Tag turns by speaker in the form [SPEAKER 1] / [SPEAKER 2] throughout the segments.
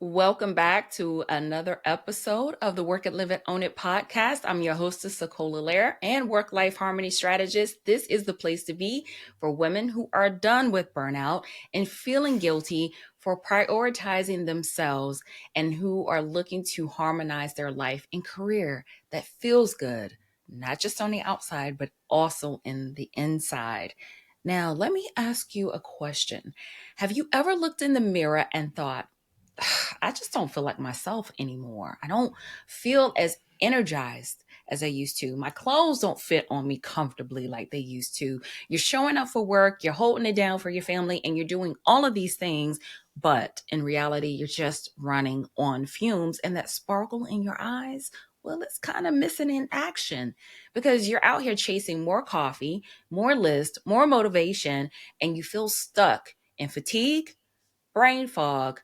[SPEAKER 1] Welcome back to another episode of the Work It, Live It, Own It podcast. I'm your hostess, SaCola Lehr, and work-life harmony strategist. This is the place to be for women who are done with burnout and feeling guilty for prioritizing themselves and who are looking to harmonize their life and career that feels good, not just on the outside, but also in the inside. Now, let me ask you a question. Have you ever looked in the mirror and thought, I just don't feel like myself anymore. I don't feel as energized as I used to. My clothes don't fit on me comfortably like they used to. You're showing up for work, you're holding it down for your family, and you're doing all of these things. But in reality, you're just running on fumes. And that sparkle in your eyes, well, it's kind of missing in action because you're out here chasing more coffee, more list, more motivation, and you feel stuck in fatigue, brain fog,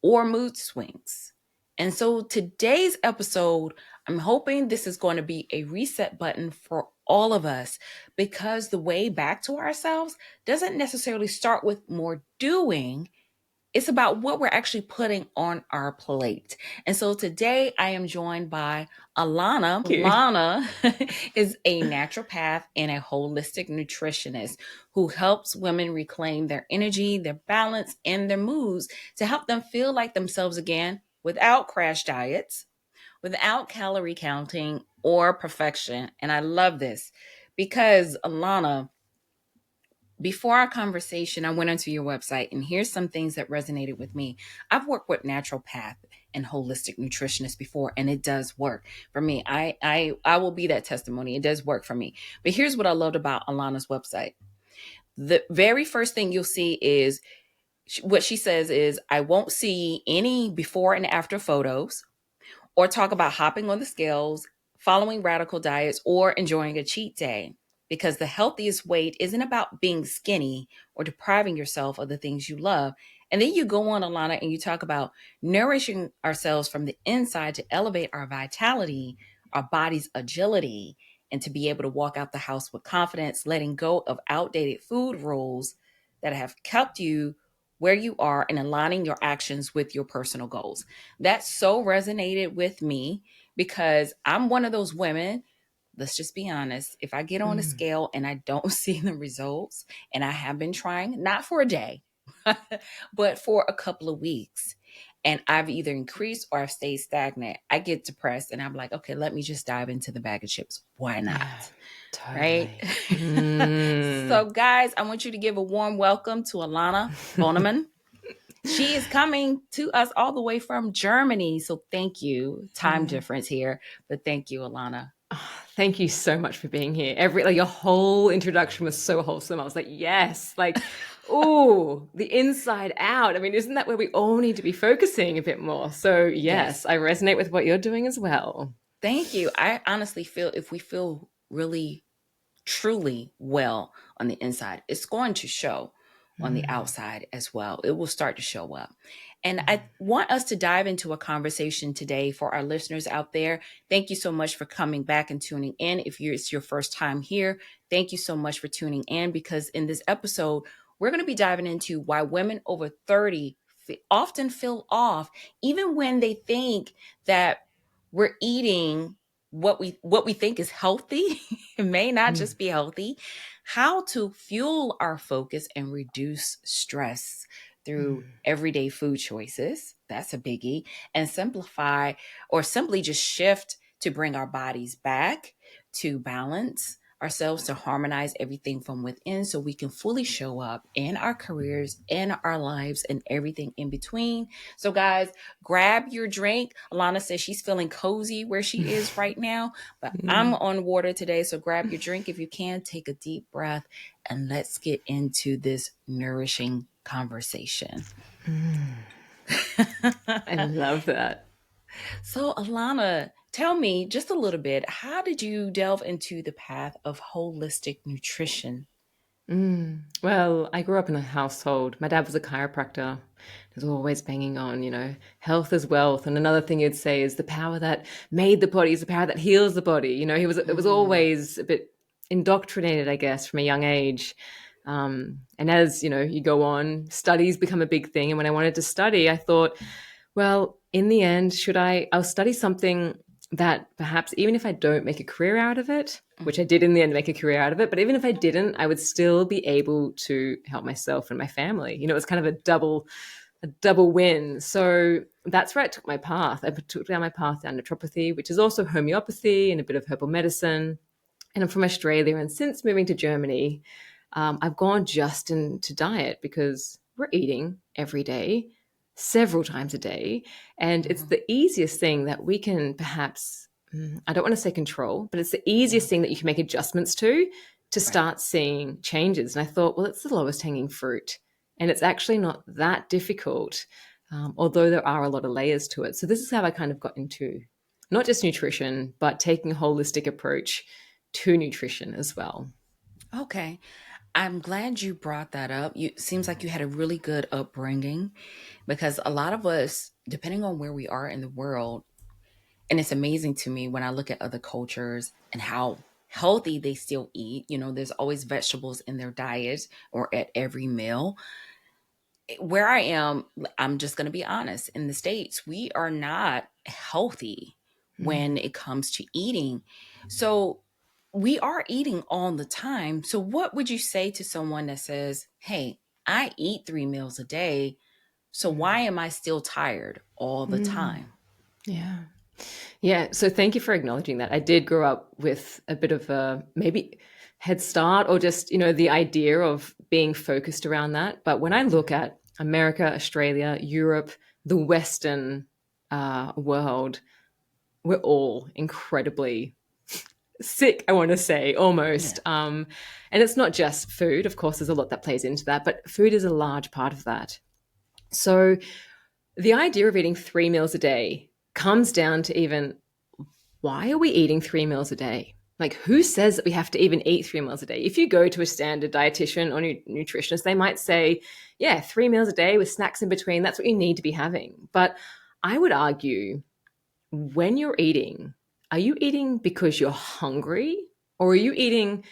[SPEAKER 1] or mood swings. And so today's episode, I'm hoping this is going to be a reset button for all of us because the way back to ourselves doesn't necessarily start with more doing. It's about what we're actually putting on our plate. And so today I am joined by Alana. Alana is a naturopath and a holistic nutritionist who helps women reclaim their energy, their balance, and their moods to help them feel like themselves again without crash diets, without calorie counting or perfection. And I love this because Alana, before our conversation, I went onto your website and here's some things that resonated with me. I've worked with naturopath and holistic nutritionists before, and it does work for me. I will be that testimony. It does work for me. But here's what I loved about Alana's website. The very first thing you'll see is what she says is, I won't see any before and after photos or talk about hopping on the scales, following radical diets, or enjoying a cheat day. Because the healthiest weight isn't about being skinny or depriving yourself of the things you love. And then you go on, Alana, and you talk about nourishing ourselves from the inside to elevate our vitality, our body's agility, and to be able to walk out the house with confidence, letting go of outdated food rules that have kept you where you are and aligning your actions with your personal goals. That so resonated with me because I'm one of those women. Let's just be honest. If I get on a scale and I don't see the results, and I have been trying, not for a day, but for a couple of weeks, and I've either increased or I've stayed stagnant, I get depressed and I'm like, okay, let me just dive into the bag of chips. Why not?
[SPEAKER 2] Yeah, totally.
[SPEAKER 1] Right? So guys, I want you to give a warm welcome to Alana Bonnemann. She is coming to us all the way from Germany. So thank you. Time difference here, but thank you, Alana.
[SPEAKER 2] Thank you so much for being here. Your whole introduction was so wholesome. I was like, yes, oh, the inside out. I mean, isn't that where we all need to be focusing a bit more? So yes, I resonate with what you're doing as well.
[SPEAKER 1] Thank you. I honestly feel if we feel really, truly well on the inside, it's going to show on the outside as well. It will start to show up. And I want us to dive into a conversation today for our listeners out there. Thank you so much for coming back and tuning in. If it's your first time here, thank you so much for tuning in because in this episode, we're going to be diving into why women over 30 often feel off, even when they think that we're eating what we think is healthy. It may not just be healthy. How to fuel our focus and reduce stress through everyday food choices. That's a biggie. And simplify or simply just shift to bring our bodies back to balance ourselves, to harmonize everything from within so we can fully show up in our careers, in our lives, and everything in between. So guys, grab your drink. Alana says she's feeling cozy where she is right now, but I'm on water today. So grab your drink if you can, take a deep breath, and let's get into this nourishing conversation.
[SPEAKER 2] I love that.
[SPEAKER 1] So Alana, tell me just a little bit, how did you delve into the path of holistic nutrition?
[SPEAKER 2] Well, I grew up in a household. My dad was a chiropractor. He was always banging on, health is wealth. And another thing he'd say is the power that made the body is the power that heals the body. It was always a bit indoctrinated, I guess, from a young age. And as, you go on, studies become a big thing. And when I wanted to study, I thought, Well, in the end, I'll study something that perhaps even if I don't make a career out of it, which I did in the end make a career out of it, but even if I didn't, I would still be able to help myself and my family. It's kind of a double win. So that's where I took my path. I took down my path down naturopathy, which is also homeopathy and a bit of herbal medicine. And I'm from Australia. And since moving to Germany, I've gone just into diet because we're eating every day, several times a day. And it's
[SPEAKER 1] Mm-hmm.
[SPEAKER 2] the easiest thing that we can perhaps, I don't want to say control, but it's the
[SPEAKER 1] Yeah.
[SPEAKER 2] easiest thing that you can make adjustments to
[SPEAKER 1] Right.
[SPEAKER 2] start seeing changes. And I thought, well, it's the lowest hanging fruit. And it's actually not that difficult, although there are a lot of layers to it. So this is how I kind of got into not just nutrition, but taking a holistic approach to nutrition as well.
[SPEAKER 1] Okay. I'm glad you brought that up. You seems like you had a really good upbringing because a lot of us, depending on where we are in the world, and it's amazing to me when I look at other cultures and how healthy they still eat. There's always vegetables in their diet or at every meal. Where I am, I'm just going to be honest. In the States, we are not healthy when
[SPEAKER 2] Mm.
[SPEAKER 1] it comes to eating. So we are eating all the time. So what would you say to someone that says, hey, I eat 3 meals a day. So why am I still tired all the
[SPEAKER 2] Mm.
[SPEAKER 1] time?
[SPEAKER 2] Yeah. Yeah. So thank you for acknowledging that. I did grow up with a bit of a maybe head start or just, the idea of being focused around that. But when I look
[SPEAKER 1] Mhm.
[SPEAKER 2] at America, Australia, Europe, the Western world, we're all incredibly sick, I want to say, almost.
[SPEAKER 1] Yeah.
[SPEAKER 2] And it's not just food. Of course, there's a lot that plays into that, but food is a large part of that. So the idea of eating 3 meals a day comes down to even why are we eating 3 meals a day? Like, who says that we have to even eat 3 meals a day? If you go to a standard dietitian or nutritionist, they might say, yeah, 3 meals a day with snacks in between, that's what you need to be having. But I would argue when you're eating, are you eating because you're hungry or are you eating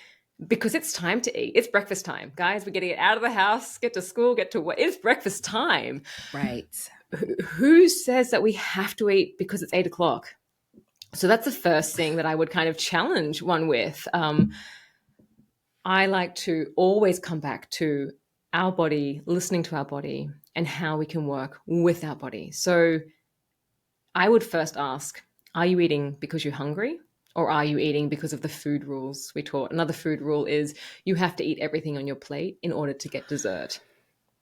[SPEAKER 2] because it's time to eat? It's breakfast time. Guys, we're getting it out of the house, get to school, get to work. It's breakfast time.
[SPEAKER 1] Right.
[SPEAKER 2] Who says that we have to eat because it's 8 o'clock? So that's the first thing that I would kind of challenge one with. I like to always come back to our body, listening to our body, and how we can work with our body. So I would first ask, are you eating because you're hungry? Or are you eating because of the food rules we taught? Another food rule is you have to eat everything on your plate in order to get dessert.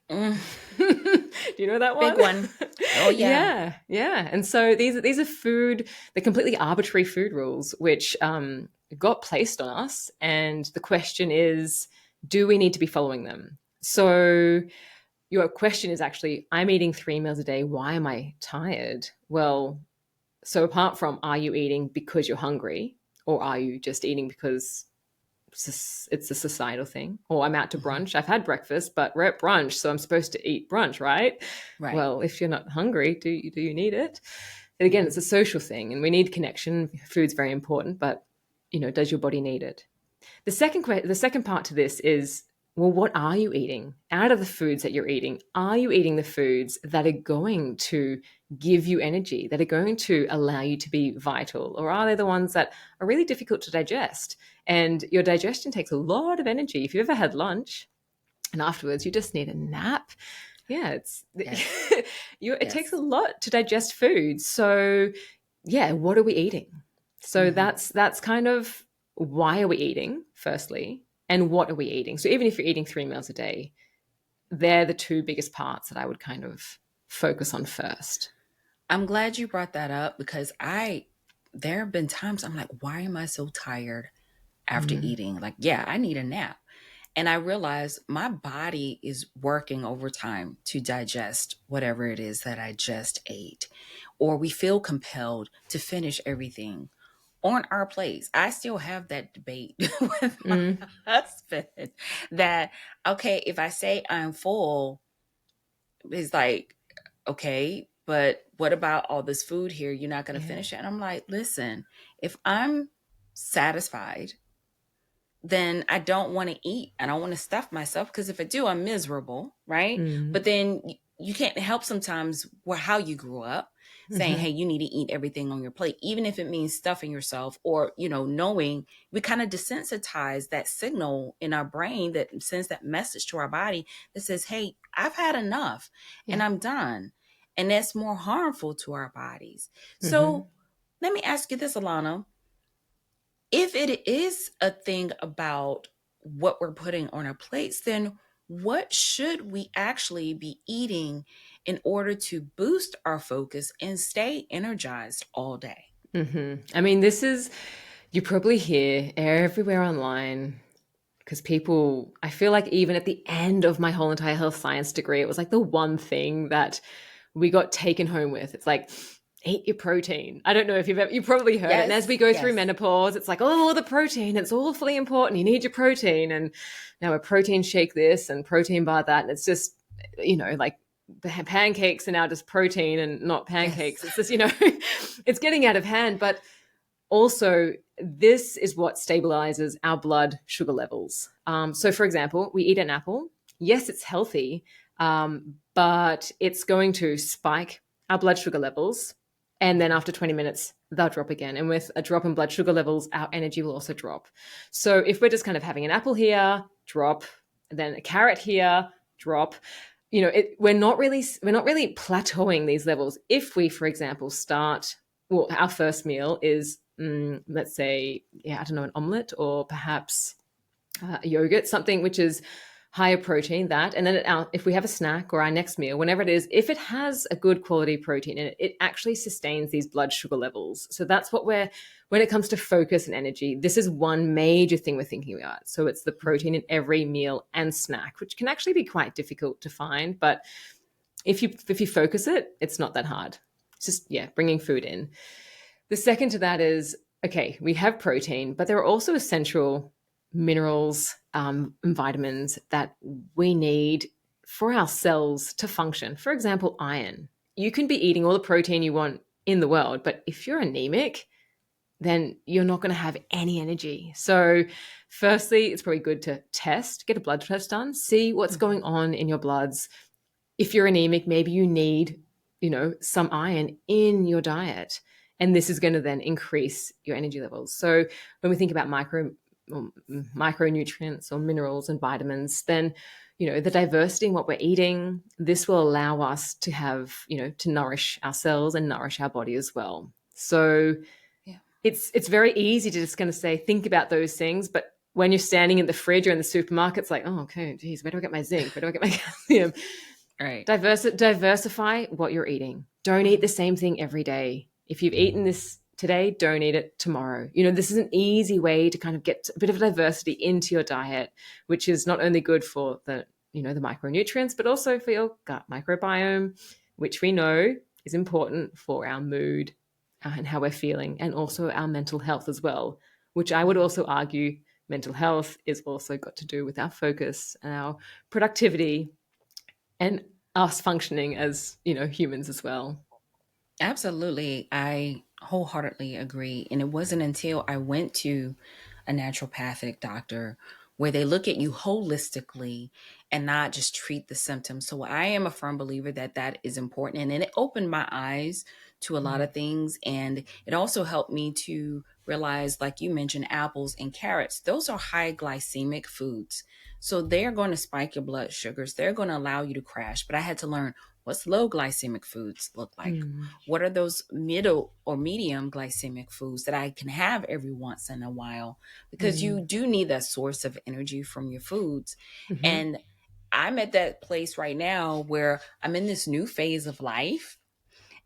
[SPEAKER 1] Mm,
[SPEAKER 2] Do you know that
[SPEAKER 1] big
[SPEAKER 2] one?
[SPEAKER 1] one. Oh, yeah.
[SPEAKER 2] Yeah, yeah. And so these are food, they're completely arbitrary food rules which got placed on us. And the question is, do we need to be following them? So your question is actually, I'm eating 3 meals a day. Why am I tired? Well, so apart from are you eating because you're hungry, or are you just eating because it's a societal thing, or I'm out to
[SPEAKER 1] Mhm.
[SPEAKER 2] brunch. I've had breakfast, but we're at brunch, so I'm supposed to eat brunch, right?
[SPEAKER 1] Right.
[SPEAKER 2] Well, if you're not hungry, do you need it? And again, it's
[SPEAKER 1] Mhm.
[SPEAKER 2] a social thing, and we need connection. Food's very important, but does your body need it? The second part to this is, well, what are you eating? Out of the foods that you're eating, are you eating the foods that are going to give you energy, that are going to allow you to be vital? Or are they the ones that are really difficult to digest? And your digestion takes a lot of energy. If you've ever had lunch and afterwards you just need a nap, yeah,
[SPEAKER 1] Yes.
[SPEAKER 2] it takes a
[SPEAKER 1] Yes.
[SPEAKER 2] lot to digest food. So, yeah, what are we eating? So
[SPEAKER 1] Mhm.
[SPEAKER 2] that's kind of, why are we eating, firstly, and what are we eating? So even if you're eating 3 meals a day, they're the two biggest parts that I would kind of focus on first.
[SPEAKER 1] I'm glad you brought that up because there have been times I'm like, why am I so tired after
[SPEAKER 2] Mm,
[SPEAKER 1] eating? Like, yeah, I need a nap. And I realize my body is working overtime to digest whatever it is that I just ate. Or we feel compelled to finish everything on our plates. I still have that debate with my
[SPEAKER 2] mm,
[SPEAKER 1] husband that, okay, if I say I'm full, it's like, okay, but what about all this food here? You're not going to
[SPEAKER 2] yeah.
[SPEAKER 1] finish it. And I'm like, listen, if I'm satisfied, then I don't want to eat. I don't want to stuff myself because if I do, I'm miserable, right?
[SPEAKER 2] Mm,
[SPEAKER 1] But then you can't help sometimes how you grew up, saying,
[SPEAKER 2] Mm-hmm.
[SPEAKER 1] hey, you need to eat everything on your plate, even if it means stuffing yourself, or, knowing. We kind of desensitize that signal in our brain that sends that message to our body that says, hey, I've had enough and
[SPEAKER 2] Yeah.
[SPEAKER 1] I'm done. And that's more harmful to our bodies.
[SPEAKER 2] Mm-hmm.
[SPEAKER 1] So let me ask you this, Alana. If it is a thing about what we're putting on our plates, then what should we actually be eating in order to boost our focus and stay energized all day?
[SPEAKER 2] Mm-hmm. I mean, this is, you probably hear everywhere online because people, I feel like even at the end of my whole entire health science degree, it was like the one thing that we got taken home with. It's like, eat your protein. I don't know if you probably heard it. And as we
[SPEAKER 1] Yes,
[SPEAKER 2] go through
[SPEAKER 1] yes,
[SPEAKER 2] menopause, it's like, oh, the protein, it's awfully important. You need your protein. And now a protein shake this and protein bar that. And it's just, like the pancakes are now just protein and not
[SPEAKER 1] yes.
[SPEAKER 2] pancakes. It's just, it's getting out of hand. But also, this is what stabilizes our blood sugar levels. So, for example, we eat an apple. Yes, it's healthy, but it's going to spike our blood sugar levels. And then after 20 minutes, they'll drop again. And with a drop in blood sugar levels, our energy will also drop. So, if we're just kind of having an apple here, drop, and then a carrot here, drop, we're not really plateauing these levels. If we, for example, start, well, our first meal is, let's say, yeah, I don't know, an omelet or perhaps a yogurt, something which is higher protein, that. And then if we have a snack or our next meal, whenever it is, if it has a good quality protein in it, it actually sustains these blood sugar levels. So that's what when it comes to focus and energy, this is one major thing we're thinking about. So it's the protein in every meal and snack, which can actually be quite difficult to find. But if you focus it, it's not that hard. It's just, yeah, bringing food in. The second to that is, okay, we have protein, but there are also essential minerals and vitamins that we need for our cells to function. For example, iron. You can be eating all the protein you want in the world, but if you're anemic, then you're not going to have any energy. So, firstly, it's probably good to get a blood test done, see what's
[SPEAKER 1] Mhm.
[SPEAKER 2] going on in your bloods. If you're anemic, maybe you need, some iron in your diet. And this is going to then increase your energy levels. So when we think about micronutrients or minerals and vitamins, then, the diversity in what we're eating, this will allow us to have, to nourish our cells and nourish our body as well. So
[SPEAKER 1] Yeah.
[SPEAKER 2] it's very easy to just kind of say, think about those things. But when you're standing in the fridge or in the supermarket, it's like, oh, okay, geez, where do I get my zinc? Where do I get my calcium?
[SPEAKER 1] Right.
[SPEAKER 2] Diversify what you're eating. Don't eat
[SPEAKER 1] Mhm.
[SPEAKER 2] the same thing every day. If you've eaten this today, don't eat it tomorrow. This is an easy way to kind of get a bit of diversity into your diet, which is not only good for the micronutrients, but also for your gut microbiome, which we know is important for our mood and how we're feeling, and also our mental health as well, which I would
[SPEAKER 1] Mhm.
[SPEAKER 2] also argue mental health is also got to do with our focus and our productivity and us functioning as humans as well.
[SPEAKER 1] Absolutely. I wholeheartedly agree. And it wasn't until I went to a naturopathic doctor where they look at you holistically and not just treat the symptoms. So I am a firm believer that that is important. And it opened my eyes to a lot
[SPEAKER 2] Mm.
[SPEAKER 1] of things. And it also helped me to realize, like you mentioned, apples and carrots, those are high glycemic foods. So they're going to spike your blood sugars. They're going to allow you to crash. But I had to learn, what's low glycemic foods look like?
[SPEAKER 2] Mm.
[SPEAKER 1] What are those middle or medium glycemic foods that I can have every once in a while? Because you
[SPEAKER 2] Mm.
[SPEAKER 1] do need that source of energy from your foods.
[SPEAKER 2] Mm-hmm.
[SPEAKER 1] And I'm at that place right now where I'm in this new phase of life,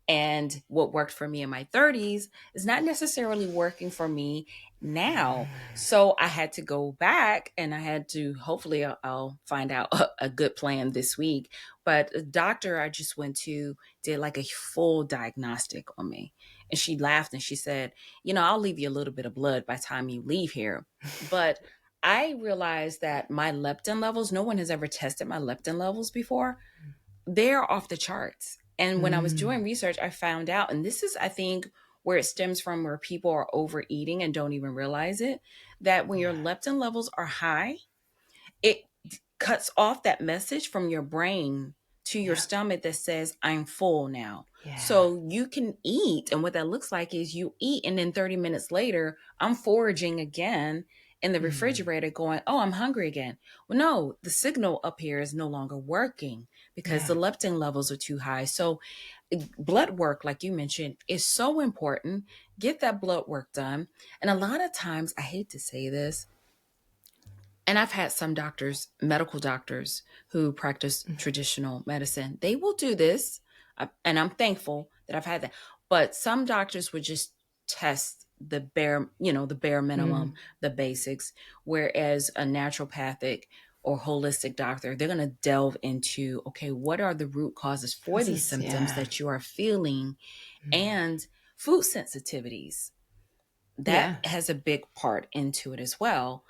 [SPEAKER 1] and what worked for me in my 30s is not necessarily working for me now. So I had to go back, and I had to, hopefully, I'll find out a good plan this week. But the doctor I just went to did like a full diagnostic on me. And she laughed and she said, I'll leave you a little bit of blood by the time you leave here. But I realized that my leptin levels, no one has ever tested my leptin levels before, they're off the charts. And when I was doing
[SPEAKER 2] Mm.
[SPEAKER 1] research, I found out, and this is, I think, where it stems from, where people are overeating and don't even realize it, that when your
[SPEAKER 2] Yeah.
[SPEAKER 1] leptin levels are high, it cuts off that message from your brain to your
[SPEAKER 2] Yeah.
[SPEAKER 1] stomach that says, I'm full now.
[SPEAKER 2] Yeah.
[SPEAKER 1] So you can eat. And what that looks like is you eat, and then 30 minutes later, I'm foraging again in the
[SPEAKER 2] Mm.
[SPEAKER 1] refrigerator going, oh, I'm hungry again. Well, no, the signal up here is no longer working because
[SPEAKER 2] Yeah.
[SPEAKER 1] the leptin levels are too high. So blood work, like you mentioned, is so important. Get that blood work done. And a lot of times, I hate to say this, and I've had some doctors, medical doctors who practice traditional medicine, they will do this. And I'm thankful that I've had that. But some doctors would just test the bare minimum,
[SPEAKER 2] Mm.
[SPEAKER 1] the basics. Whereas a naturopathic or holistic doctor, they're going to delve into, okay, what are the root causes for these
[SPEAKER 2] Causes,
[SPEAKER 1] symptoms
[SPEAKER 2] yeah.
[SPEAKER 1] that you are feeling,
[SPEAKER 2] Mm.
[SPEAKER 1] and food sensitivities. That
[SPEAKER 2] Yeah.
[SPEAKER 1] has a big part into it as well.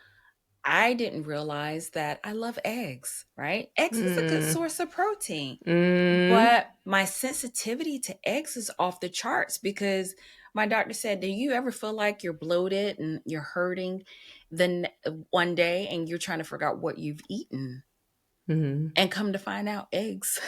[SPEAKER 1] I didn't realize that I love eggs, right? Eggs is a good
[SPEAKER 2] Mm.
[SPEAKER 1] source of protein,
[SPEAKER 2] Mm.
[SPEAKER 1] but my sensitivity to eggs is off the charts because my doctor said, do you ever feel like you're bloated and you're hurting then one day and you're trying to figure out what you've eaten?
[SPEAKER 2] Mm.
[SPEAKER 1] And come to find out, eggs.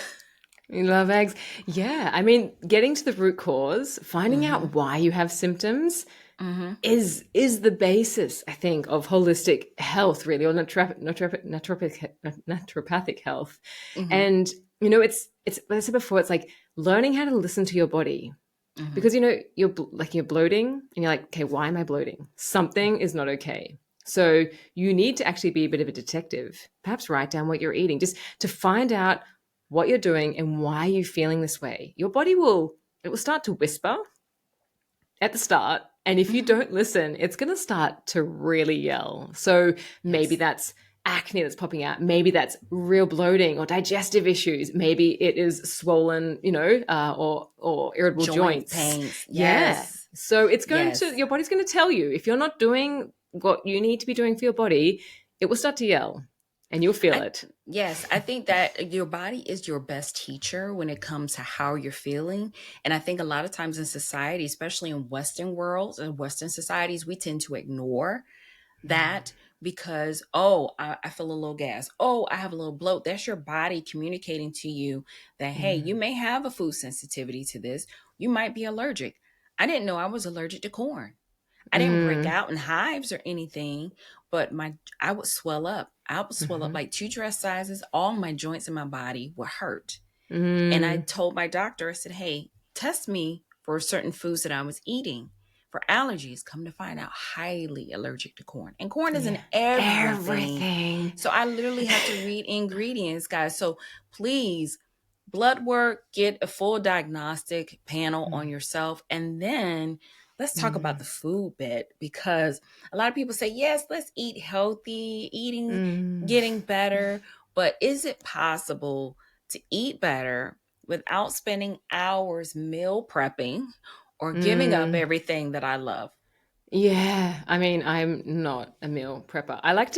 [SPEAKER 2] You love eggs. Yeah. I mean, getting to the root cause, finding
[SPEAKER 1] Mm-hmm.
[SPEAKER 2] out why you have symptoms
[SPEAKER 1] Mm-hmm.
[SPEAKER 2] is the basis, I think, of holistic health, really, or naturopathic health.
[SPEAKER 1] Mm-hmm.
[SPEAKER 2] And it's what I said before. It's like learning how to listen to your body,
[SPEAKER 1] Mm-hmm.
[SPEAKER 2] because you're bloating, and you're like, okay, why am I bloating? Something is not okay. So you need to actually be a bit of a detective. Perhaps write down what you're eating, just to find out what you're doing and why you're feeling this way. Your body will start to whisper at the start. And if you
[SPEAKER 1] Mm-hmm.
[SPEAKER 2] don't listen, it's going to start to really yell. So maybe
[SPEAKER 1] Yes.
[SPEAKER 2] that's acne that's popping out. Maybe that's real bloating or digestive issues. Maybe it is swollen, or irritable
[SPEAKER 1] Joint
[SPEAKER 2] joints.
[SPEAKER 1] pains.
[SPEAKER 2] Yeah.
[SPEAKER 1] Yes.
[SPEAKER 2] So
[SPEAKER 1] Yes.
[SPEAKER 2] your body's going to tell you, if you're not doing what you need to be doing for your body, it will start to yell and you'll feel
[SPEAKER 1] I
[SPEAKER 2] it.
[SPEAKER 1] Yes, I think that your body is your best teacher when it comes to how you're feeling. And I think a lot of times in society, especially in Western worlds and Western societies, we tend to ignore that because, oh, I feel a little gas. Oh, I have a little bloat. That's your body communicating to you that, hey, you
[SPEAKER 2] Mm.
[SPEAKER 1] may have a food sensitivity to this. You might be allergic. I didn't know I was allergic to corn. I didn't break
[SPEAKER 2] Mm.
[SPEAKER 1] out in hives or anything, but my I would swell up. I would swell up
[SPEAKER 2] Mm-hmm.
[SPEAKER 1] like two dress sizes. All my joints in my body would hurt. And I
[SPEAKER 2] Mm.
[SPEAKER 1] told my doctor, I said, hey, test me for certain foods that I was eating for allergies. Come to find out, highly allergic to corn. And corn is in
[SPEAKER 2] Yeah.
[SPEAKER 1] everything.
[SPEAKER 2] Everything.
[SPEAKER 1] So I literally had to read ingredients, guys. So please, blood work, get a full diagnostic panel on
[SPEAKER 2] Mm.
[SPEAKER 1] yourself. And then let's talk about
[SPEAKER 2] Mm.
[SPEAKER 1] the food bit, because a lot of people say, yes, let's eat healthy, eating,
[SPEAKER 2] Mm.
[SPEAKER 1] getting better. But is it possible to eat better without spending hours meal prepping or giving up
[SPEAKER 2] Mm.
[SPEAKER 1] everything that I love?
[SPEAKER 2] Yeah, I mean, I'm not a meal prepper.
[SPEAKER 1] Mhm.
[SPEAKER 2] I like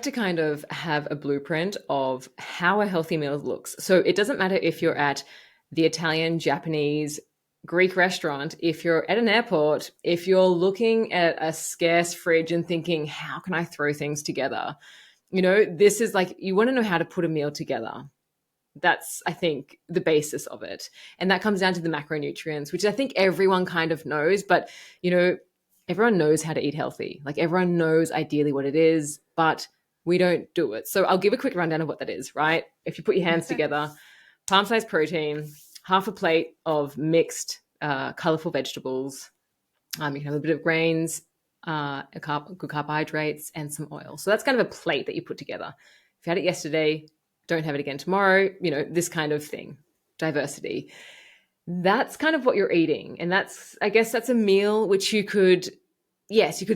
[SPEAKER 2] to kind of have a blueprint of how a healthy meal looks. So it doesn't matter if you're at the Italian, Japanese, Greek restaurant, if you're at an airport, if you're looking at a scarce fridge and thinking, how can I throw things together? This is like, you want to know how to put a meal together. That's, I think, the basis of it. And that comes down to the macronutrients, which I think everyone kind of knows, but you know, everyone knows how to eat healthy. Like everyone knows ideally what it is, but we don't do it. So I'll give a quick rundown of what that is, right? If you put your hands
[SPEAKER 1] Okay.
[SPEAKER 2] together, palm sized protein, half a plate of mixed, colorful vegetables. You can have a bit of grains, good carbohydrates, and some oil. So that's kind of a plate that you put together. If you had it yesterday, don't have it again tomorrow. This kind of thing. Diversity. That's kind of what you're eating, and I guess that's a meal which you could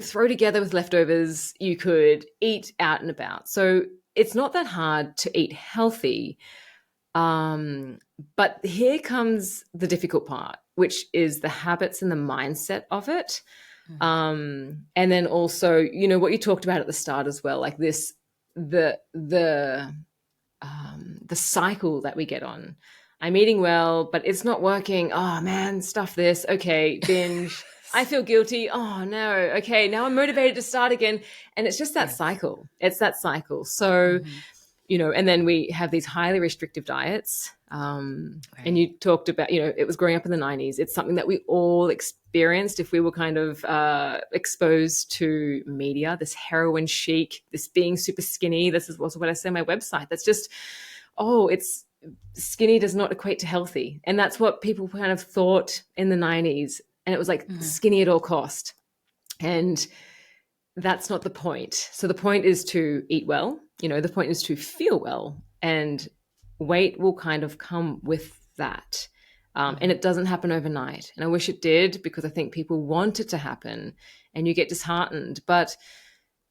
[SPEAKER 2] throw together with leftovers. You could eat out and about. So it's not that hard to eat healthy. Um, but here comes the difficult part, which is the habits and the mindset of it.
[SPEAKER 1] Mhm.
[SPEAKER 2] And then also, what you talked about at the start as well, like this, the cycle that we get on. I'm eating well, but it's not working. Oh man, stuff this. Okay, binge. I feel guilty. Oh no. Okay, now I'm motivated to start again. And it's just that
[SPEAKER 1] Yes.
[SPEAKER 2] cycle. It's that cycle. So
[SPEAKER 1] Mhm.
[SPEAKER 2] and then we have these highly restrictive diets. And
[SPEAKER 1] Right.
[SPEAKER 2] you talked about, it was growing up in the 90s. It's something that we all experienced if we were kind of exposed to media, this heroin chic, this being super skinny. This is also what I say on my website. That's just, it's skinny does not equate to healthy. And that's what people kind of thought in the 90s. And it was like skinny at all cost. And that's not the point. So the point is to eat well. The point is to feel well, and weight will kind of come with that. And it doesn't happen overnight. And I wish it did, because I think people want it to happen and you get disheartened. But,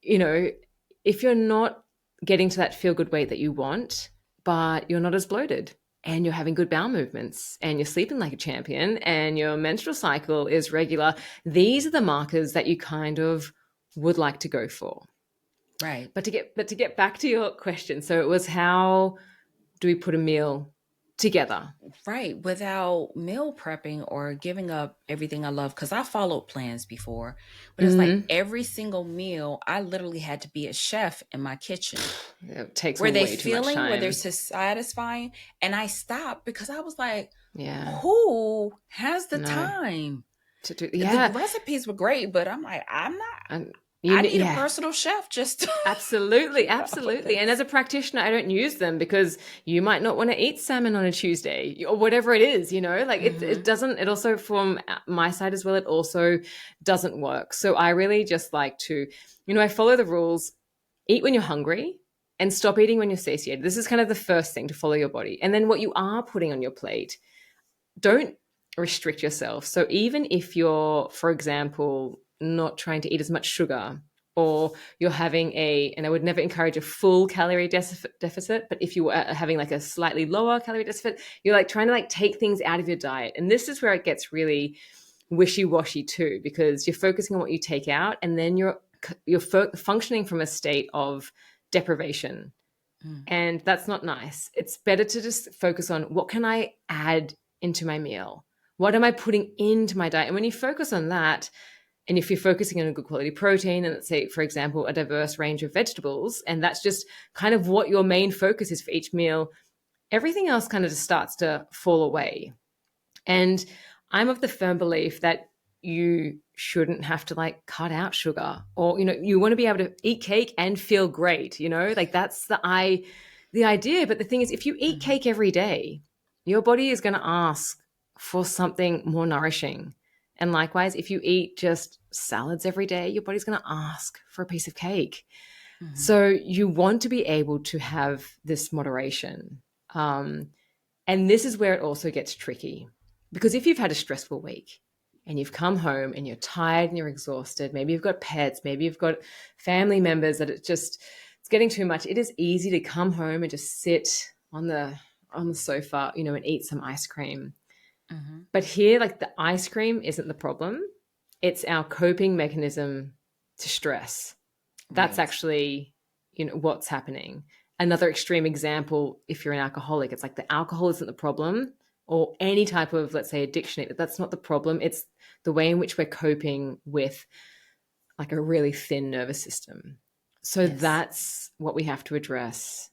[SPEAKER 2] if you're not getting to that feel good weight that you want, but you're not as bloated, and you're having good bowel movements, and you're sleeping like a champion, and your menstrual cycle is regular, these are the markers that you kind of would like to go for.
[SPEAKER 1] Right.
[SPEAKER 2] But to get back to your question, so it was, how do we put a meal together?
[SPEAKER 1] Right. Without meal prepping or giving up everything I love. Because I followed plans before, but it's like every single meal, I literally had to be a chef in my kitchen.
[SPEAKER 2] It takes
[SPEAKER 1] Were they
[SPEAKER 2] way too much
[SPEAKER 1] feeling, were they
[SPEAKER 2] time.
[SPEAKER 1] satisfying? And I stopped because I was like,
[SPEAKER 2] Yeah.
[SPEAKER 1] who has the
[SPEAKER 2] No.
[SPEAKER 1] time?
[SPEAKER 2] To do,
[SPEAKER 1] The
[SPEAKER 2] yeah.
[SPEAKER 1] recipes were great, but I'm like, I'm not.
[SPEAKER 2] And
[SPEAKER 1] I need a
[SPEAKER 2] yeah.
[SPEAKER 1] personal chef just to
[SPEAKER 2] Absolutely,
[SPEAKER 1] keep up with
[SPEAKER 2] absolutely. And
[SPEAKER 1] this.
[SPEAKER 2] as a practitioner, I don't use them because you might not want to eat salmon on a Tuesday or whatever it is, like it doesn't, it also, from my side as well, it also doesn't work. So I really just like to, I follow the rules: eat when you're hungry and stop eating when you're satiated. This is kind of the first thing to follow your body. And then what you are putting on your plate, don't restrict yourself. So even if you're, for example, not trying to eat as much sugar, or you're having and I would never encourage a full calorie deficit, but if you are having like a slightly lower calorie deficit, you're like trying to like take things out of your diet. And this is where it gets really wishy-washy too, because you're focusing on what you take out, and then you're functioning from a state of deprivation. And that's not nice. It's better to just focus on, what can I add into my meal? What am I putting into my diet? And when you focus on that, and if you're focusing on a good quality protein, and let's say, for example, a diverse range of vegetables, and that's just kind of what your main focus is for each meal, everything else kind of just starts to fall away. And I'm of the firm belief that you shouldn't have to like cut out sugar, or, you want to be able to eat cake and feel great, like that's the idea. But the thing is, if you eat cake every day, your body is going to ask for something more nourishing. And likewise, if you eat just salads every day, your body's going to ask for a piece of cake. So you want to be able to have this moderation. And this is where it also gets tricky. Because if you've had a stressful week and you've come home and you're tired and you're exhausted, maybe you've got pets, maybe you've got family members that it's getting too much, it is easy to come home and just sit on the sofa, and eat some ice cream. But here, like, the ice cream isn't the problem. It's our coping mechanism to stress. That's
[SPEAKER 1] Right.
[SPEAKER 2] actually, what's happening. Another extreme example, if you're an alcoholic, it's like the alcohol isn't the problem, or any type of, let's say, addiction. That's not the problem. It's the way in which we're coping with like a really thin nervous system. So that's what we have to address.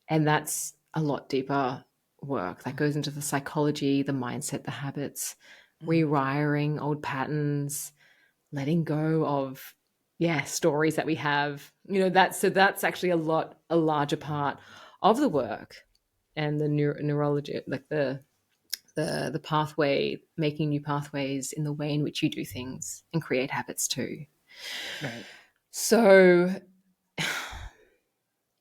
[SPEAKER 2] And that's a lot deeper work that goes into the psychology, the mindset, the habits, rewiring old patterns, letting go of stories that we have. That's actually a larger part of the work, and the neurology, like the pathway, making new pathways in the way in which you do things and create habits too.
[SPEAKER 1] Right.
[SPEAKER 2] So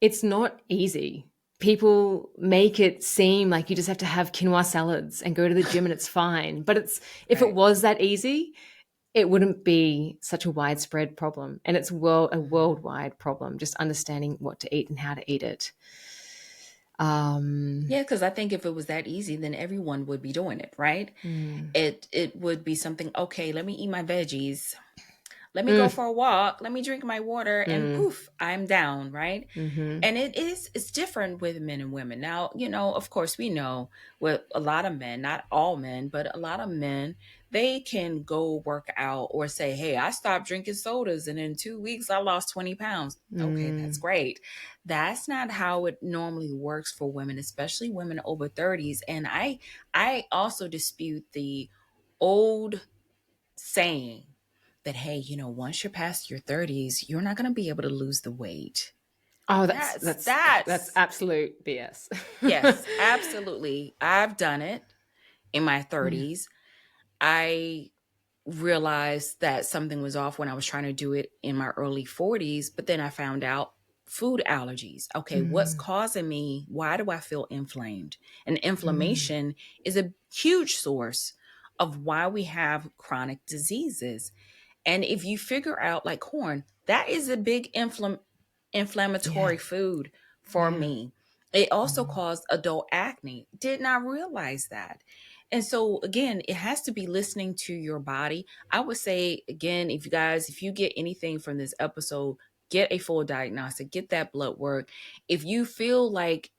[SPEAKER 2] it's not easy. People make it seem like you just have to have quinoa salads and go to the gym and it's fine. But if it
[SPEAKER 1] Right.
[SPEAKER 2] was that easy, it wouldn't be such a widespread problem. And it's a worldwide problem, just understanding what to eat and how to eat it.
[SPEAKER 1] Yeah, because I think if it was that easy, then everyone would be doing it, right? It would be something, okay, let me eat my veggies. Let me go
[SPEAKER 2] Mm,
[SPEAKER 1] for a walk. Let me drink my water, and
[SPEAKER 2] mm,
[SPEAKER 1] poof, I'm down, right?
[SPEAKER 2] mm-hmm.
[SPEAKER 1] And it's different with men and women. Now, of course, we know with a lot of men, not all men, but a lot of men, they can go work out or say, hey, I stopped drinking sodas and in 2 weeks I lost 20 pounds. Okay, that's
[SPEAKER 2] Mm.
[SPEAKER 1] great. That's not how it normally works for women, especially women over 30s. And I also dispute the old saying that, hey, once you're past your 30s, you're not going to be able to lose the weight.
[SPEAKER 2] Oh,
[SPEAKER 1] That's
[SPEAKER 2] that's
[SPEAKER 1] that's
[SPEAKER 2] absolute BS.
[SPEAKER 1] yes, absolutely. I've done it in my
[SPEAKER 2] Yeah.
[SPEAKER 1] 30s. I realized that something was off when I was trying to do it in my early 40s, but then I found out food allergies. Okay, what's
[SPEAKER 2] Mm,
[SPEAKER 1] causing me? Why do I feel inflamed? And
[SPEAKER 2] mm,
[SPEAKER 1] inflammation is a huge source of why we have chronic diseases. And if you figure out like corn, that is a big
[SPEAKER 2] yeah,
[SPEAKER 1] inflammatory food for
[SPEAKER 2] yeah.
[SPEAKER 1] me. It also
[SPEAKER 2] Mm,
[SPEAKER 1] caused adult acne. Did not realize that. And so again, it has to be listening to your body. I would say again, if you get anything from this episode, get a full diagnostic, get that blood work. If you feel like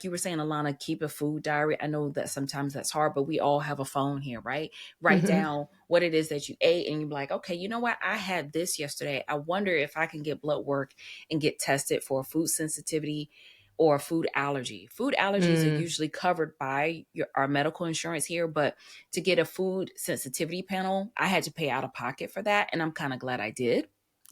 [SPEAKER 1] you were saying, Alana, keep a food diary. I know that sometimes that's hard, but we all have a phone here, right? Write
[SPEAKER 2] mhm.
[SPEAKER 1] down what it is that you ate, and you're like, okay, you know what? I had this yesterday. I wonder if I can get blood work and get tested for food sensitivity or food allergy. Food allergies are
[SPEAKER 2] Mm,
[SPEAKER 1] usually covered by our medical insurance here, but to get a food sensitivity panel, I had to pay out of pocket for that, and I'm kind of glad I did.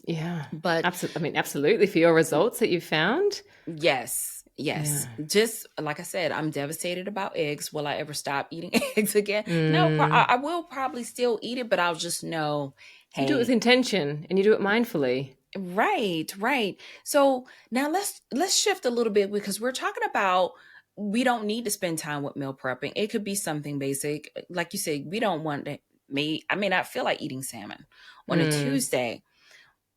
[SPEAKER 2] yeah.
[SPEAKER 1] But
[SPEAKER 2] Absolutely. I mean, absolutely for your results that you found.
[SPEAKER 1] yes, yes.
[SPEAKER 2] Yeah.
[SPEAKER 1] Just like I said, I'm devastated about eggs. Will I ever stop eating eggs again? No,
[SPEAKER 2] Mm.
[SPEAKER 1] I will probably still eat it, but I'll just know,
[SPEAKER 2] You do it with
[SPEAKER 1] hey,
[SPEAKER 2] intention and you do it mindfully.
[SPEAKER 1] right, right. So now let's shift a little bit because we're talking about we don't need to spend time with meal prepping. It could be something basic. Like you said, we don't want to I may not feel like eating salmon on a
[SPEAKER 2] Mm,
[SPEAKER 1] Tuesday,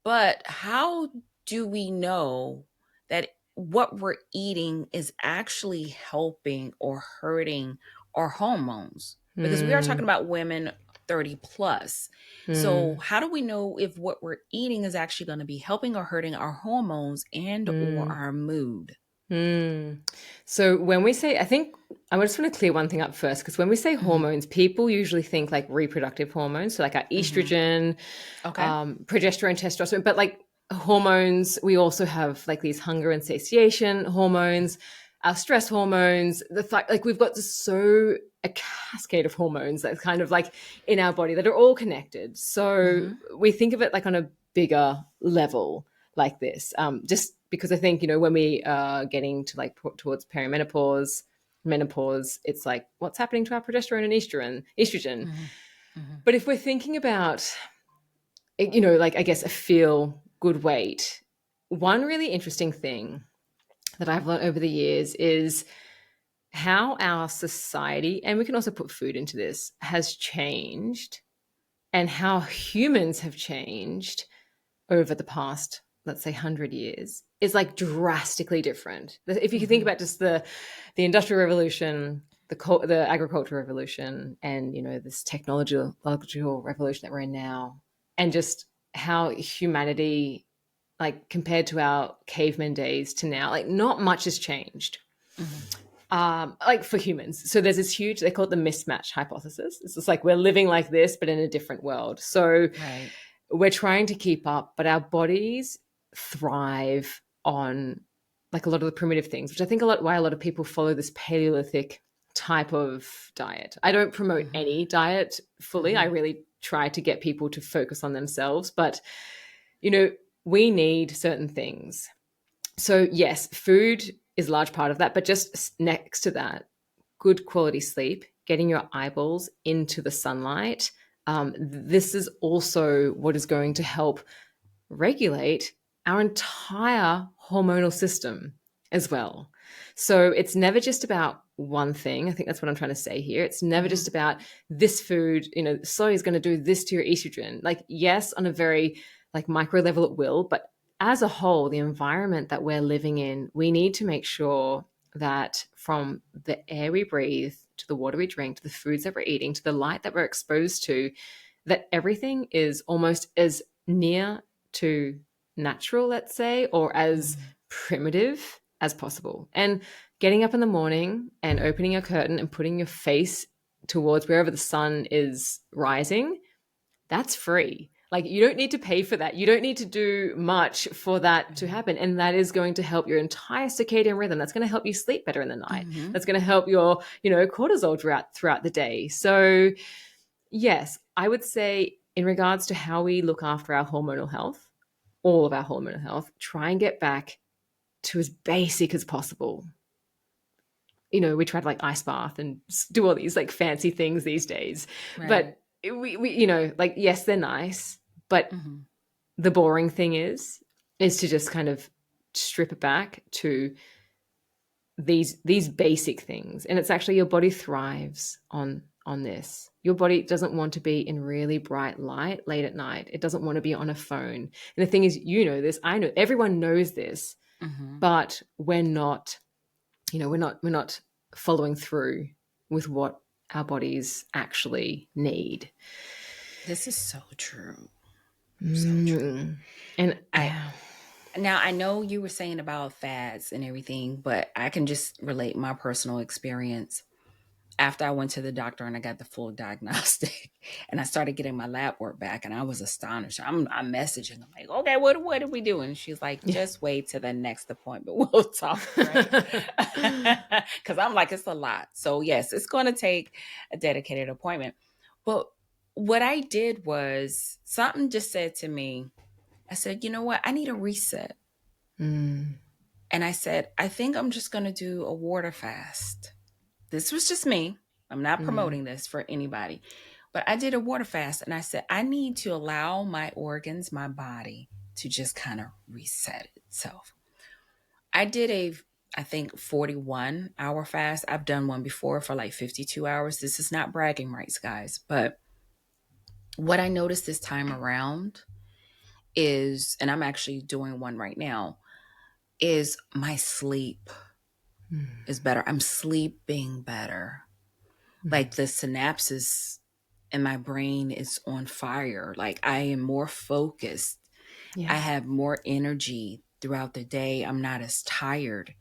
[SPEAKER 1] but how do we know that what we're eating is actually helping or hurting our hormones? Because we are talking
[SPEAKER 2] mm,
[SPEAKER 1] about women 30 plus. So,
[SPEAKER 2] mm,
[SPEAKER 1] how do we know if what we're eating is actually going to be helping or hurting our hormones and or
[SPEAKER 2] mm,
[SPEAKER 1] our mood?
[SPEAKER 2] mm. So when we say, I think I just want to clear one thing up first, because when we say
[SPEAKER 1] Hmm.
[SPEAKER 2] hormones, people usually think like reproductive hormones, so like our
[SPEAKER 1] Hmm.
[SPEAKER 2] estrogen,
[SPEAKER 1] Okay.
[SPEAKER 2] progesterone, testosterone, but like hormones, we also have like these hunger and satiation hormones, our stress hormones, the fact like we've got so a cascade of hormones that's kind of like in our body that are all connected. So
[SPEAKER 1] Hmm.
[SPEAKER 2] we think of it like on a bigger level like this, just because I think, when we are getting to like towards perimenopause, menopause, it's like what's happening to our progesterone and estrogen.
[SPEAKER 1] Hmm. Hmm.
[SPEAKER 2] But if we're thinking about, like I guess a feel good weight, one really interesting thing that I've learned over the years is how our society, and we can also put food into this, has changed and how humans have changed over the past, let's say, 100 years is like drastically different. If you can think
[SPEAKER 1] Hmm.
[SPEAKER 2] about just the industrial revolution, the agricultural revolution, and this technological revolution that we're in now, and just how humanity, like compared to our caveman days to now, like not much has changed,
[SPEAKER 1] Hmm.
[SPEAKER 2] like for humans. So there's this huge, they call it the mismatch hypothesis. It's just like we're living like this but in a different world. So
[SPEAKER 1] Right.
[SPEAKER 2] we're trying to keep up, but our bodies thrive on like a lot of the primitive things, which I think why a lot of people follow this Paleolithic type of diet. I don't promote
[SPEAKER 1] Hmm.
[SPEAKER 2] any diet fully. I
[SPEAKER 1] Hmm.
[SPEAKER 2] really try to get people to focus on themselves, but you know, we need certain things. So yes, food is a large part of that, but just next to that, good quality sleep, getting your eyeballs into the sunlight. This is also what is going to help regulate our entire hormonal system as well. So it's never just about one thing. I think that's what I'm trying to say here. It's never
[SPEAKER 1] Hmm.
[SPEAKER 2] just about this food, soy is going to do this to your estrogen. Like, yes, on a very like micro level it will, but as a whole, the environment that we're living in, we need to make sure that from the air we breathe to the water we drink to the foods that we're eating to the light that we're exposed to, that everything is almost as near to natural, let's say, or as
[SPEAKER 1] Mhm.
[SPEAKER 2] primitive as possible. And getting up in the morning and opening a curtain and putting your face towards wherever the sun is rising, that's free. Like, you don't need to pay for that. You don't need to do much for that to happen. And that is going to help your entire circadian rhythm. That's going to help you sleep better in the night.
[SPEAKER 1] Mhm.
[SPEAKER 2] That's going to help your, cortisol throughout the day. So, yes, I would say in regards to how we look after our hormonal health, all of our hormonal health, try and get back to as basic as possible. We try to like ice bath and do all these like fancy things these days.
[SPEAKER 1] Right.
[SPEAKER 2] But we like, yes, they're nice, but
[SPEAKER 1] Mhm.
[SPEAKER 2] the boring thing is to just kind of strip it back to these basic things. And it's actually, your body thrives on this. Your body doesn't want to be in really bright light late at night. It doesn't want to be on a phone. And the thing is, this, I know, everyone knows this,
[SPEAKER 1] Mhm.
[SPEAKER 2] but we're not following through with what our bodies actually need.
[SPEAKER 1] This is so true. So true.
[SPEAKER 2] Mm. And
[SPEAKER 1] I
[SPEAKER 2] yeah.
[SPEAKER 1] Now I know you were saying about fads and everything, but I can just relate my personal experience. After I went to the doctor and I got the full diagnostic and I started getting my lab work back and I was astonished. I'm messaging. I'm like, okay, what are we doing? She's like,
[SPEAKER 2] Yeah.
[SPEAKER 1] just wait to the next appointment. We'll talk, right? Because I'm like, it's a lot. So yes, it's going to take a dedicated appointment. But what I did was something just said to me, I said, you know what? I need a reset.
[SPEAKER 2] Mm.
[SPEAKER 1] And I said, I think I'm just going to do a water fast. This was just me. I'm not
[SPEAKER 2] Mm.
[SPEAKER 1] promoting this for anybody. But I did a water fast and I said, I need to allow my organs, my body to just kind of reset itself. I did I think, 41-hour fast. I've done one before for like 52 hours. This is not bragging rights, guys. But what I noticed this time around is, and I'm actually doing one right now, is my sleep
[SPEAKER 2] Mm.
[SPEAKER 1] is better. I'm sleeping better. Like the synapses in my brain is on fire. Like I am more focused. I
[SPEAKER 2] Yeah.
[SPEAKER 1] have more energy throughout the day. I'm not as tired.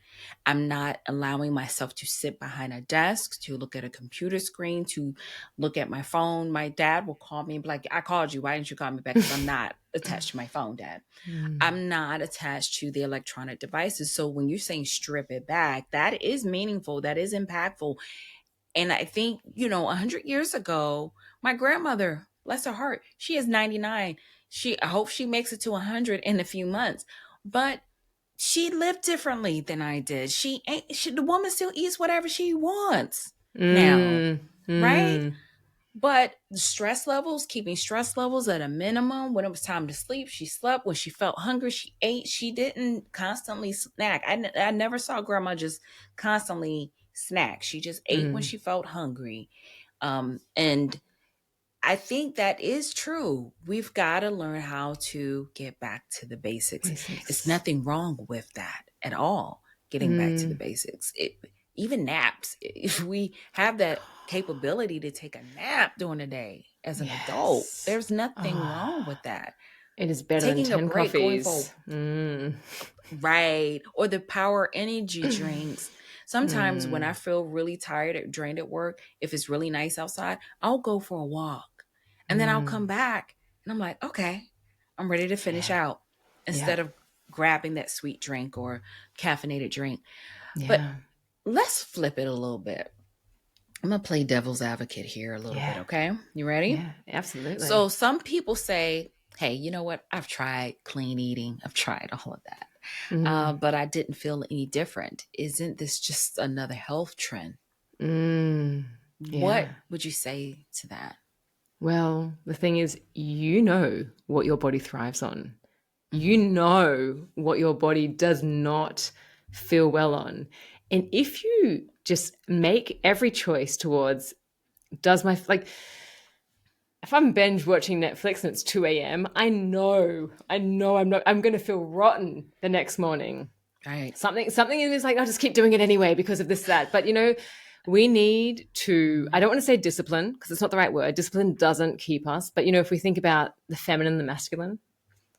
[SPEAKER 1] I'm not allowing myself to sit behind a desk, to look at a computer screen, to look at my phone. My dad will call me and be like, I called you. Why didn't you call me back? Because I'm not attached to my phone, Dad.
[SPEAKER 2] Mm.
[SPEAKER 1] I'm not attached to the electronic devices. So when you're saying strip it back, that is meaningful. That is impactful. And I think, 100 years ago, my grandmother, bless her heart, she is 99. I hope she makes it to 100 in a few months. But she lived differently than I did. The woman still eats whatever she wants now,
[SPEAKER 2] Mm.
[SPEAKER 1] right?
[SPEAKER 2] Mm.
[SPEAKER 1] But the stress levels, keeping stress levels at a minimum. When it was time to sleep, she slept. When she felt hungry, she ate. She didn't constantly snack. I never saw grandma just constantly snack. She just ate when
[SPEAKER 2] Mm.
[SPEAKER 1] she felt hungry. And I think that is true. We've got to learn how to get back to the basics. It's
[SPEAKER 2] Basics.
[SPEAKER 1] nothing wrong with that at all. Getting back to the
[SPEAKER 2] Mm.
[SPEAKER 1] basics. Even naps. If we have that capability to take a nap during the day as an adult,
[SPEAKER 2] Yes.
[SPEAKER 1] there's nothing wrong
[SPEAKER 2] Oh,
[SPEAKER 1] with that.
[SPEAKER 2] it is better than
[SPEAKER 1] Taking a
[SPEAKER 2] 10
[SPEAKER 1] break, going for
[SPEAKER 2] coffees. Mm.
[SPEAKER 1] right, or the power energy drinks. Sometimes when I
[SPEAKER 2] Mm.
[SPEAKER 1] feel really tired or drained at work, if it's really nice outside, I'll go for a walk. And then I'll come
[SPEAKER 2] Mm.
[SPEAKER 1] back and I'm like, okay, I'm ready to finish
[SPEAKER 2] Yeah.
[SPEAKER 1] out
[SPEAKER 2] Yeah.
[SPEAKER 1] instead of grabbing that sweet drink or caffeinated drink. But
[SPEAKER 2] Yeah.
[SPEAKER 1] let's flip it a little bit. I'm going to play devil's advocate here a little bit,
[SPEAKER 2] Yeah.
[SPEAKER 1] okay? You ready?
[SPEAKER 2] Yeah. Absolutely.
[SPEAKER 1] So some people say, hey, you know what? I've tried clean eating, I've tried all of that.
[SPEAKER 2] Mm.
[SPEAKER 1] But I didn't feel any different. Isn't this just another health trend?
[SPEAKER 2] Mm.
[SPEAKER 1] What
[SPEAKER 2] Yeah.
[SPEAKER 1] would you say to that?
[SPEAKER 2] Well, the thing is, what your body thrives on. You
[SPEAKER 1] Hmm.
[SPEAKER 2] know what your body does not feel well on. And if you just make every choice towards, like, if I'm binge watching Netflix and it's 2 a.m., I'm going to feel rotten the next morning.
[SPEAKER 1] Right.
[SPEAKER 2] Something in me is like, I'll just keep doing it anyway because of this, that. But, we need to, I
[SPEAKER 1] Hmm.
[SPEAKER 2] don't want to say discipline because it's not the right word. Discipline doesn't keep us. But, if we think about the feminine, the masculine,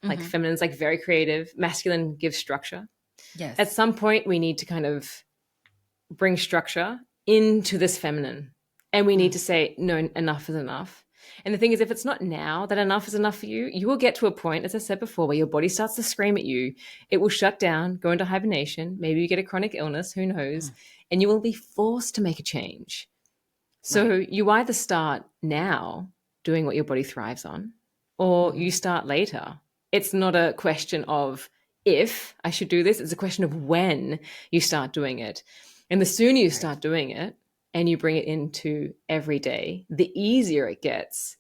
[SPEAKER 2] Like
[SPEAKER 1] Mm-hmm.
[SPEAKER 2] feminine's like very creative, masculine gives structure. At
[SPEAKER 1] Yes.
[SPEAKER 2] some point, we need to kind of bring structure into this feminine. And we need
[SPEAKER 1] Mm.
[SPEAKER 2] to say, no, enough is enough. And the thing is, if it's not now that enough is enough for you, you will get to a point, as I said before, where your body starts to scream at you. It will shut down, go into hibernation. Maybe you get a chronic illness, who knows?
[SPEAKER 1] Mm.
[SPEAKER 2] And you will be forced to make a change. So
[SPEAKER 1] Right.
[SPEAKER 2] you either start now doing what your body thrives on, or
[SPEAKER 1] Mm-hmm.
[SPEAKER 2] you start later. It's not a question of if I should do this, it's a question of when you start doing it. And the sooner you
[SPEAKER 1] Right.
[SPEAKER 2] start doing it and you bring it into every day, the easier it gets.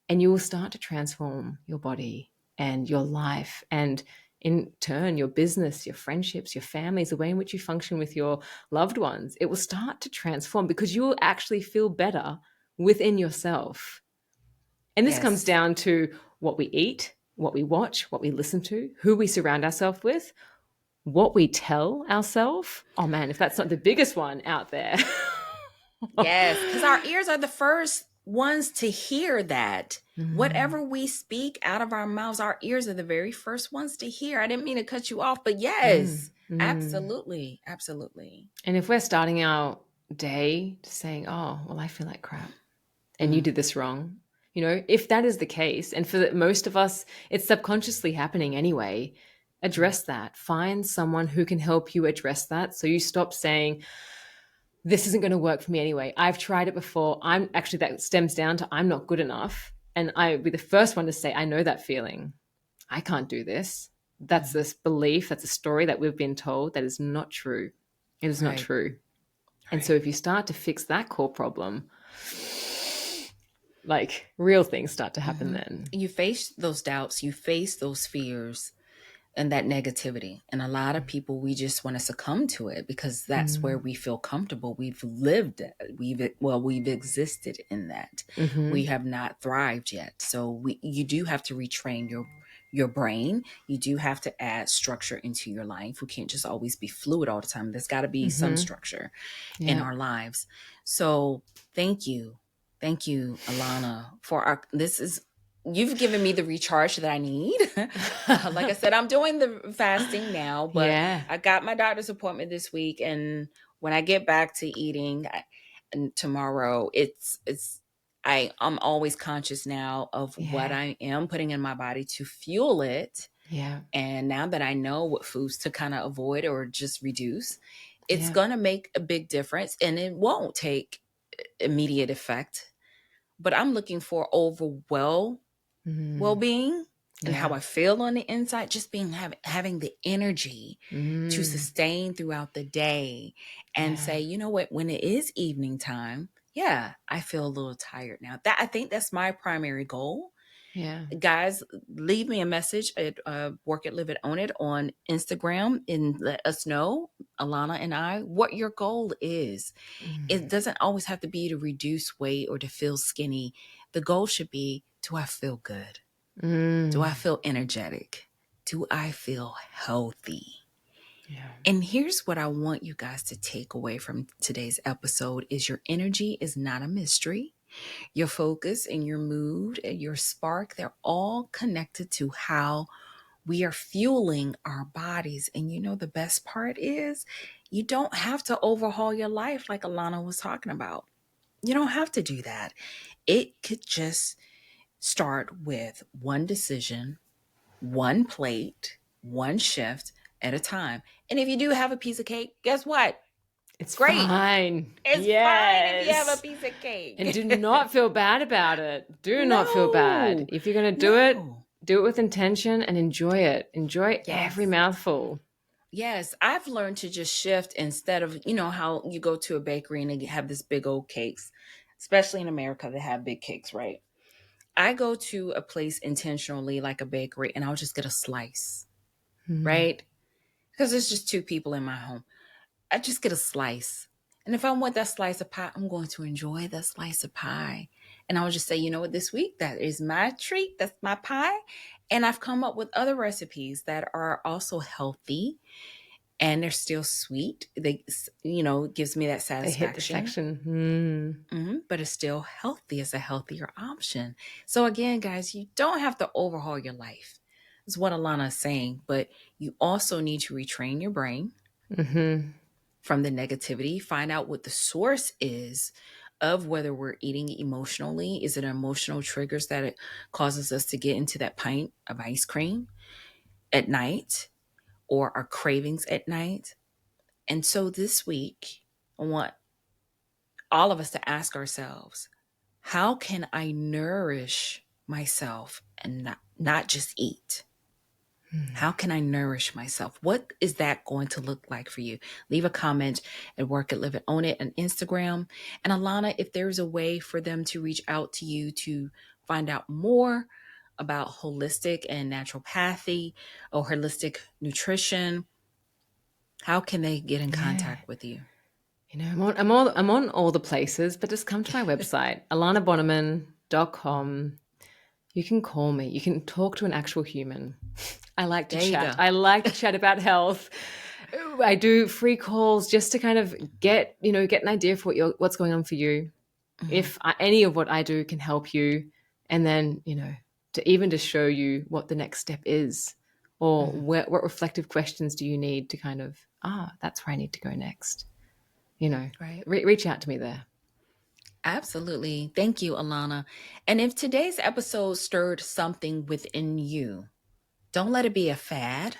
[SPEAKER 2] And you will start to transform your body and your life and in turn your business, your friendships, your families, the way in which you function with your loved ones. It will start to transform because you will actually feel better within yourself. And this comes
[SPEAKER 1] Yes.
[SPEAKER 2] down to what we eat, what we watch, what we listen to, who we surround ourselves with, what we tell ourselves. Oh man, if that's not the biggest one out there.
[SPEAKER 1] Yes, because our ears are the first ones to hear that.
[SPEAKER 2] Mm,
[SPEAKER 1] Whatever we speak out of our mouths, our ears are the very first ones to hear. I didn't mean to cut you off, but
[SPEAKER 2] mm,
[SPEAKER 1] yes,
[SPEAKER 2] mm.
[SPEAKER 1] absolutely. Absolutely.
[SPEAKER 2] And if we're starting our day saying, oh, well, I feel like crap and you
[SPEAKER 1] Mm-hmm.
[SPEAKER 2] did this wrong, if that is the case, and for most of us, it's subconsciously happening anyway, address that. Find someone who can help you address that. So you stop saying, this isn't going to work for me anyway. I've tried it before. That stems down to I'm not good enough. And I would be the first one to say, I know that feeling. I can't do this. That's
[SPEAKER 1] Mm-hmm.
[SPEAKER 2] this belief. That's a story that we've been told that is not true. It is not
[SPEAKER 1] Right.
[SPEAKER 2] true. And so
[SPEAKER 1] Right.
[SPEAKER 2] if you start to fix that core problem, like real things start to happen
[SPEAKER 1] Mm-hmm.
[SPEAKER 2] then.
[SPEAKER 1] You face those doubts, you face those fears and that negativity. And a lot of people, we just want to succumb to it because that's where
[SPEAKER 2] Mm.
[SPEAKER 1] we feel comfortable. We've lived, we've existed in that.
[SPEAKER 2] Mm-hmm.
[SPEAKER 1] We have not thrived yet. So you do have to retrain your brain. You do have to add structure into your life. We can't just always be fluid all the time. There's got to be some
[SPEAKER 2] Mm-hmm.
[SPEAKER 1] structure in
[SPEAKER 2] Yeah.
[SPEAKER 1] our lives. So thank you. Thank you, Alana, for you've given me the recharge that I need. Like I said, I'm doing the fasting now, but
[SPEAKER 2] Yeah.
[SPEAKER 1] I got my doctor's appointment this week. And when I get back to eating and tomorrow, I'm always conscious now of what
[SPEAKER 2] Yeah.
[SPEAKER 1] I am putting in my body to fuel it.
[SPEAKER 2] Yeah.
[SPEAKER 1] And now that I know what foods to kind of avoid or just reduce, it's
[SPEAKER 2] Yeah.
[SPEAKER 1] going to make a big difference and it won't take immediate effect. But I'm looking for
[SPEAKER 2] Mm.
[SPEAKER 1] well-being and how
[SPEAKER 2] Yeah.
[SPEAKER 1] I feel on the inside, just having the energy to
[SPEAKER 2] Mm.
[SPEAKER 1] sustain throughout the day and
[SPEAKER 2] Yeah.
[SPEAKER 1] say, you know what, when it is evening time, yeah, I feel a little tired now. That I think that's my primary goal.
[SPEAKER 2] Yeah.
[SPEAKER 1] Guys, leave me a message at Work It, Live It, Own It on Instagram and let us know, Alana and I, what your goal is. It
[SPEAKER 2] Mm.
[SPEAKER 1] doesn't always have to be to reduce weight or to feel skinny. The goal should be, do I feel good? Do I
[SPEAKER 2] Mm.
[SPEAKER 1] feel energetic? Do I feel healthy?
[SPEAKER 2] Yeah.
[SPEAKER 1] And here's what I want you guys to take away from today's episode is your energy is not a mystery. Your focus and your mood and your spark, they're all connected to how we are fueling our bodies. And the best part is you don't have to overhaul your life like Alana was talking about. You don't have to do that. It could just start with one decision, one plate, one shift at a time. And if you do have a piece of cake, guess what?
[SPEAKER 2] It's
[SPEAKER 1] Great.
[SPEAKER 2] fine.
[SPEAKER 1] It's fine if you have a
[SPEAKER 2] Yes.
[SPEAKER 1] piece of
[SPEAKER 2] And do
[SPEAKER 1] cake.
[SPEAKER 2] not feel bad about it. Do not feel bad.
[SPEAKER 1] No,
[SPEAKER 2] If you're going to
[SPEAKER 1] no.
[SPEAKER 2] do it with intention and enjoy it. Enjoy every
[SPEAKER 1] Yes.
[SPEAKER 2] mouthful.
[SPEAKER 1] Yes. I've learned to just shift instead of, how you go to a bakery and they have this big old cakes, especially in America, they have big cakes, right? I go to a place intentionally like a bakery and I'll just get a slice,
[SPEAKER 2] Mm.
[SPEAKER 1] right? Because there's just two people in my home. I just get a slice. And if I want that slice of pie, I'm going to enjoy that slice of pie. And I'll just say, you know what, this week, that is my treat. That's my pie. And I've come up with other recipes that are also healthy and they're still sweet. It gives me that
[SPEAKER 2] They hit the
[SPEAKER 1] satisfaction.
[SPEAKER 2] section.
[SPEAKER 1] But it's still healthy. It's a healthier option. So again, guys, you don't have to overhaul your life. is what Alana is saying, but you also need to retrain your brain
[SPEAKER 2] Mm-hmm.
[SPEAKER 1] from the negativity, find out what the source is of whether we're eating emotionally. Is it emotional triggers that it causes us to get into that pint of ice cream at night or our cravings at night? And so this week, I want all of us to ask ourselves, how can I nourish myself and not just eat? How can I nourish myself? What is that going to look like for you? Leave a comment at Work It, Live It, Own It on Instagram. And Alana, if there's a way for them to reach out to you to find out more about holistic and naturopathy or holistic nutrition, how can they get in
[SPEAKER 2] Yeah.
[SPEAKER 1] contact with you?
[SPEAKER 2] I'm on all the places, but just come to my website, alanabonnemann.com. You can call me. You can talk to an actual human. I like to
[SPEAKER 1] There you
[SPEAKER 2] chat.
[SPEAKER 1] go.
[SPEAKER 2] I like to chat about health. I do free calls just to kind of get an idea for what's going on for you.
[SPEAKER 1] Mhm.
[SPEAKER 2] If any of what I do can help you, and then, to even just show you what the next step is, or
[SPEAKER 1] Mhm.
[SPEAKER 2] what reflective questions do you need to kind of, that's where I need to go next.
[SPEAKER 1] Right.
[SPEAKER 2] Reach out to me there.
[SPEAKER 1] Absolutely. Thank you, Alana. And if today's episode stirred something within you, don't let it be a fad.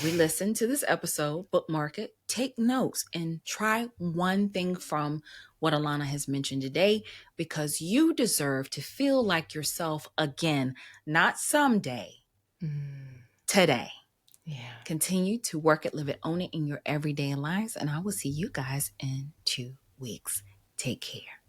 [SPEAKER 1] Re-listen to this episode, bookmark it, take notes, and try one thing from what Alana has mentioned today, because you deserve to feel like yourself again, not someday, today.
[SPEAKER 2] Yeah.
[SPEAKER 1] Continue to work it, live it, own it in your everyday lives, and I will see you guys in 2 weeks. Take care.